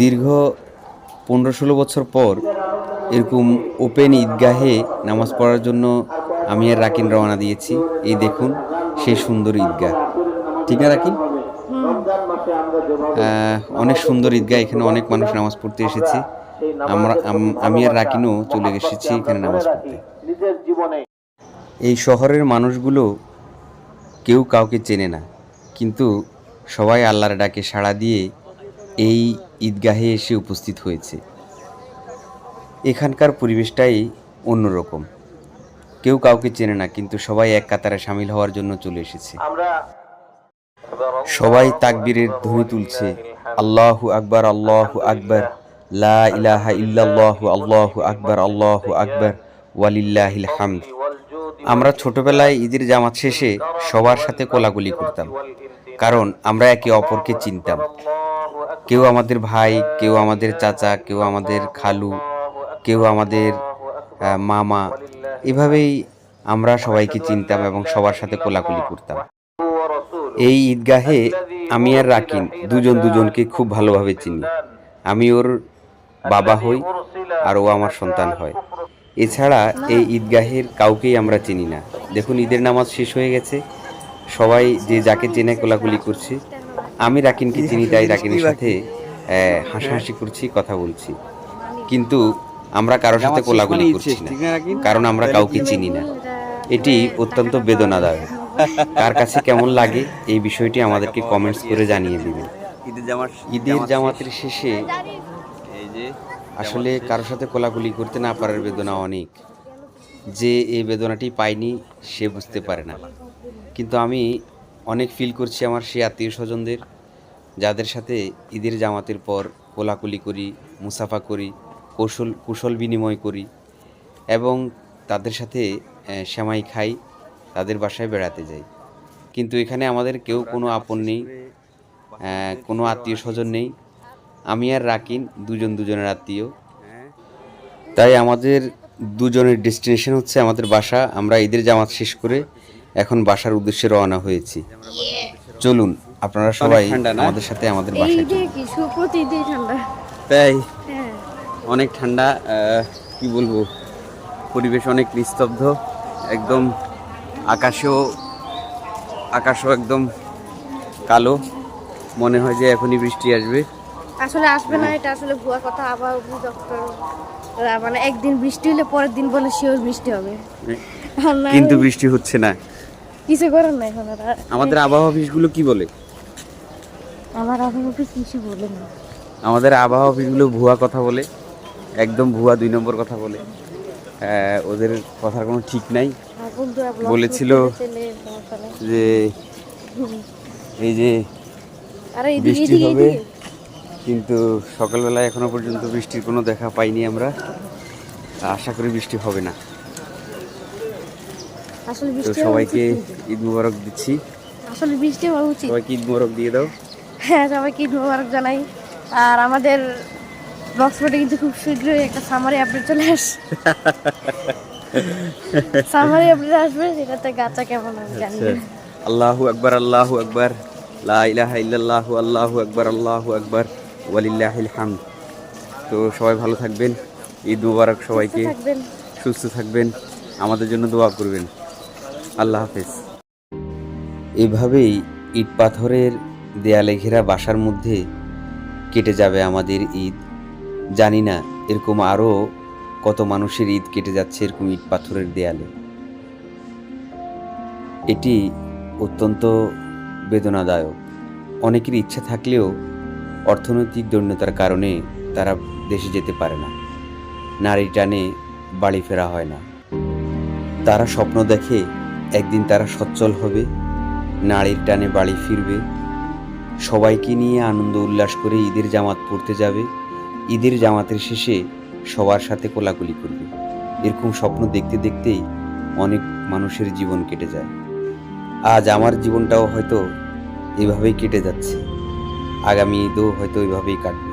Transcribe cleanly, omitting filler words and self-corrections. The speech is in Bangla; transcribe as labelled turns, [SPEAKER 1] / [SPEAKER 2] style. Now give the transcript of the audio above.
[SPEAKER 1] দীর্ঘ 15-16 বছর পর এরকম ওপেন ঈদগাহে নামাজ পড়ার জন্য আমি আর রাকিন রওনা দিয়েছি। এই দেখুন সেই সুন্দর ঈদগাহ, ঠিক না রাকিন? অনেক সুন্দর ঈদগাহ, এখানে অনেক মানুষ নামাজ পড়তে এসেছে। আমি আর রাকিনও চলে এসেছি এখানে নামাজ পড়তে। এই শহরের মানুষগুলো কেউ কাউকে চেনে না, কিন্তু সবাই আল্লাহর ডাকে সাড়া দিয়ে এই ঈদগাহে এসে উপস্থিত হয়েছে। এখানকার পরিবেশটাই অন্যরকম। কেউ কাউকে চেনে না, কিন্তু সবাই এক কাতারে সামিল হওয়ার জন্য চলে এসেছে। সবাই তাকবীরের ধ্বনি তুলছে, আল্লাহু আকবার, আল্লাহু আকবার, লা ইলাহা ইল্লাল্লাহু, আল্লাহু আকবার, আল্লাহু আকবার, ওয়ালিল্লাহিল হামদ। আমরা ছোটবেলায় ঈদের জামাত শেষে সবার সাথে কোলাকুলি করতাম, কারণ আমরা একে অপরকে চিনতাম। কেউ আমাদের ভাই, কেউ আমাদের চাচা, কেউ আমাদের খালু, কেউ আমাদের মামা। এভাবেই আমরা সবাইকে চিনতাম এবং সবার সাথে কোলাকুলি করতাম। এই ঈদগাহে আমি আর রাকিন দুজনকে খুব ভালোভাবে চিনি। আমি ওর বাবা হই আর ও আমার সন্তান হয়। এছাড়া এই ঈদগাহের কাউকেই আমরা চিনি না। দেখুন, ঈদের নামাজ শেষ হয়ে গেছে, সবাই যে যাকে চেনে কোলাকুলি করছে। আমি রাকিনকে চিনি, তাই রাকিনের সাথে হাসাহাসি করছি, কথা বলছি, কিন্তু আমরা কারোর সাথে কোলাকুলি করছি না, কারণ আমরা কাউকে চিনি না। এটি অত্যন্ত বেদনাদায়ক। কার কাছে কেমন লাগে এই বিষয়টি আমাদেরকে কমেন্টস করে জানিয়ে দিবেন। ঈদের জামাতের শেষে আসলে কারোর সাথে কোলাকুলি করতে না পারার বেদনা অনেক। যে এই বেদনাটি পায়নি সে বুঝতে পারে না, কিন্তু আমি অনেক ফিল করছি আমার সেই আত্মীয় স্বজনদের, যাদের সাথে ঈদের জামাতের পর কোলাকুলি করি, মুসাফা করি, কুশল বিনিময় করি এবং তাদের সাথে সেমাই খাই, তাদের বাসায় বেড়াতে যাই। কিন্তু এখানে আমাদের কেউ কোনো আপন নেই, কোনো আত্মীয় স্বজন নেই। আমি আর রাকিন দুজনের আত্মীয়, তাই আমাদের দুজনের ডেস্টিনেশন হচ্ছে আমাদের বাসা। আমরা ঈদের জামাত শেষ করে এখন বাসার উদ্দেশ্যে রওনা হয়েছি। চলুন আপনারা সবাই আমাদের সাথে আমাদের বাসায়। তাই অনেক ঠান্ডা, কি বলবো, পরিবেশ অনেক নিস্তব্ধ, একদম আকাশও একদম কালো, মনে হয় যে এখনই বৃষ্টি আসবে।
[SPEAKER 2] আসলে আসবে না, এটা আসলে ভুয়া কথা। আবার মানে একদিন বৃষ্টি হলে পরের দিন বলে শিওর বৃষ্টি হবে,
[SPEAKER 1] কিন্তু বৃষ্টি হচ্ছে না,
[SPEAKER 2] কিছু করার নাই। এখন
[SPEAKER 1] আমাদের আবহাওয়া অফিসগুলো কি বলে?
[SPEAKER 2] আমার আবহাওয়া অফিস কিছু বলে না।
[SPEAKER 1] আমাদের আবহাওয়া অফিসগুলো ভুয়া কথা বলে, একদম ভুয়া 2 নম্বর কথা বলে। ওদের কথার কোনো ঠিক নাই। বলেছিল যে এই যে বৃষ্টি হবে, কিন্তু সকালবেলা এখনো পর্যন্ত বৃষ্টির কোনো দেখা পাইনি আমরা। আশা করি বৃষ্টি হবে না। তো সবাইকে ঈদ মুবারক দিচ্ছি।
[SPEAKER 2] আসলে বৃষ্টি হওয়া উচিত।
[SPEAKER 1] সবাইকে ঈদ মুবারক দিয়ে দাও।
[SPEAKER 2] হ্যাঁ, সবাইকে ঈদ মুবারক জানাই। আর আমাদের বক্সপটে কিন্তু খুব শীঘ্রই একটা সামারি আপডেট চলে আসে। সামারি আপডেট আসবে, সেটাতে গাছা কেমন আমি জানি না।
[SPEAKER 1] আল্লাহু আকবার, আল্লাহু আকবার, লা ইলাহা ইল্লাল্লাহু, আল্লাহু আকবার, আল্লাহু আকবার, ওয়ালিল্লাহিল হামদ। তো সবাই ভালো থাকবেন, ঈদ মুবারক সবাইকে, সুস্থ থাকবেন, আমাদের জন্য দোয়া করবেন। আল্লাহ হাফেজ। এভাবেই ইট পাথরের দেয়ালে ঘেরা বাসার মধ্যে কেটে যাবে আমাদের ঈদ। জানি না এরকম আরও কত মানুষের ঈদ কেটে যাচ্ছে এরকম ইট পাথরের দেয়ালে। এটি অত্যন্ত বেদনাদায়ক। অনেকের ইচ্ছা থাকলেও অর্থনৈতিক দৈন্যতার কারণে তারা দেশে যেতে পারে না। নারী টানে বাড়ি ফেরা হয় না। তারা স্বপ্ন দেখে একদিন তারা সচ্ছল হবে, নারীর টানে বাড়ি ফিরবে, সবাইকে নিয়ে আনন্দ উল্লাস করে ঈদের জামাত পড়তে যাবে, ঈদের জামাতের শেষে সবার সাথে কোলাকুলি করবে। এরকম স্বপ্ন দেখতে দেখতেই অনেক মানুষের জীবন কেটে যায়। আজ আমার জীবনটাও হয়তো এভাবেই কেটে যাচ্ছে, আগামী ঈদও হয়তো এভাবেই কাটবে।